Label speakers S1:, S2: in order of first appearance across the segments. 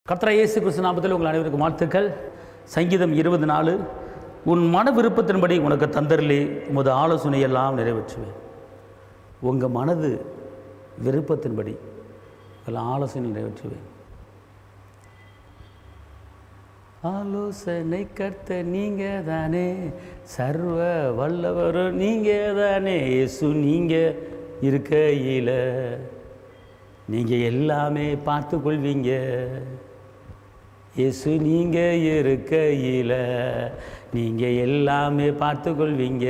S1: கர்த்தராகிய இயேசு கிறிஸ்து நாமத்தில் உங்கள் அனைவருக்கும் வாழ்த்துக்கள். சங்கீதம் 24. உன் மன விருப்பத்தின்படி உனக்கு தந்தரிலே உமது ஆலோசனையெல்லாம் நிறைவேற்றுவேன். உங்கள் மனது விருப்பத்தின்படி எல்லாம் ஆலோசனை நிறைவேற்றுவேன். ஆலோசனை கர்த்த நீங்கள் தானே, சர்வ வல்லவரும் நீங்கள் தானே. இயேசு நீங்கள் இருக்கையில் நீங்கள் எல்லாமே பார்த்து கொள்வீங்க. இயேசு நீங்கள் இருக்கையில் நீங்கள் எல்லாமே பார்த்து கொள்வீங்க.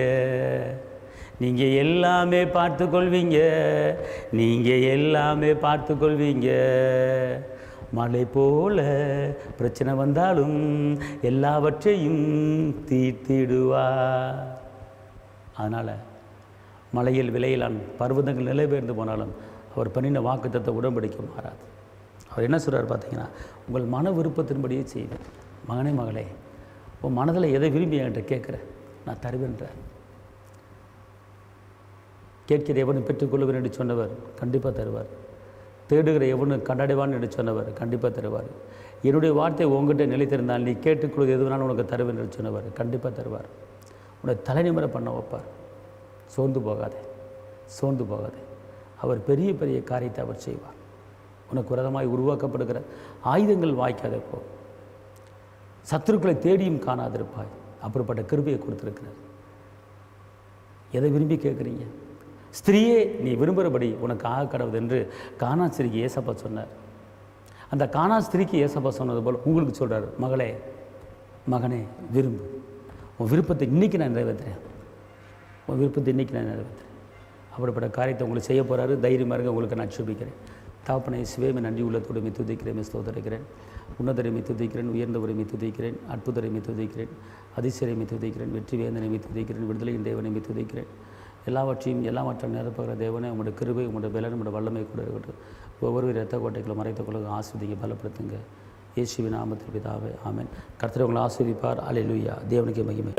S1: நீங்கள் எல்லாமே பார்த்து கொள்வீங்க. நீங்கள் எல்லாமே பார்த்து கொள்வீங்க. மழை போல பிரச்சனை வந்தாலும் எல்லாவற்றையும் தீர்த்திடுவா. அதனால் மலையில் விளையிலான் பர்வதங்கள் நிலை பெயர்ந்து போனாலும் அவர் பண்ணின வாக்குத்தத்த உடன்படிக்கை மாறாது. அவர் என்ன சொல்கிறார் பார்த்தீங்கன்னா, உங்கள் மன விருப்பத்தின்படியே செய்வேன். மகனே மகளே, உன் மனதில் எதை விரும்பி என்கிட்ட கேட்குற, நான் தருவேன்றார். கேட்கிற எவனும் பெற்றுக்கொள்ளுவேன் என்று சொன்னவர் கண்டிப்பாக தருவார். தேடுகிற எவனும் கண்டடைவான் என்று சொன்னவர் கண்டிப்பாக தருவார். என்னுடைய வார்த்தை உங்ககிட்ட நிலைத்திருந்தால் நீ கேட்டுக்கொள்வது எது வேணாலும் உனக்கு தருவேன் என்று சொன்னவர் கண்டிப்பாக தருவார். உன்னை தலைநிமிர பண்ண வைப்பார். சோர்ந்து போகாதே, சோர்ந்து போகாதே. அவர் பெரிய பெரிய காரியத்தை அவர் செய்வார். உனக்கு விரதமாய் உருவாக்கப்படுகிற ஆயுதங்கள் வாய்க்காத போ. சத்துருக்களை தேடியும் காணாதிருப்பாய். அப்படிப்பட்ட கிருபையை கொடுத்துருக்கிறார். எதை விரும்பி கேட்குறீங்க? ஸ்திரீயே, நீ விரும்புகிறபடி உனக்கு ஆக கடவுது என்று கானா ஸ்திரீக்கு ஏசப்பா சொன்னார். அந்த கானா ஸ்திரீக்கு ஏசப்பா சொன்னது போல் உங்களுக்கு சொல்கிறார், மகளே மகனே விரும்பு. உன் விருப்பத்தை இன்றைக்கி நான் நிறைவேற்றுறேன். உன் விருப்பத்தை இன்றைக்கி நான் நிறைவேற்றுறேன். அப்படிப்பட்ட காரியத்தை உங்களுக்கு செய்ய போகிறாரு. தைரியமாக இருங்க. உங்களுக்கு நான் சுபிக்கிறேன். தாப்பனை சிவேமை நன்றி உள்ளத்தோடு துதிக்கிறேன், ஸ்தோத்திரிக்கிறேன். உன்னதரை துதிக்கிறேன், உயர்ந்தவரை துதிக்கிறேன், அற்புதரை துதிக்கிறேன், அதிசயரை துதிக்கிறேன், வெற்றி வேந்தனை துதிக்கிறேன், விடுதலையின் தேவனை துதிக்கிறேன். எல்லாவற்றையும் நிரப்புகிற தேவனே, உங்களுடைய கிருபை, உங்களுடைய பலன், உங்களுடைய வல்லமை கூட இருக்கட்டும். ஒவ்வொரு இரத்த கோட்டைகளை மறைத்துக் கொள்ள ஆஸ்வதிக்க பலப்படுத்துங்க. இயேசுவின் நாமத்தில் பிதாவே, ஆமென். கர்த்தர் உங்களை ஆசீர்வதிப்பார். அல்லேலூயா. தேவனுக்கு மகிமை.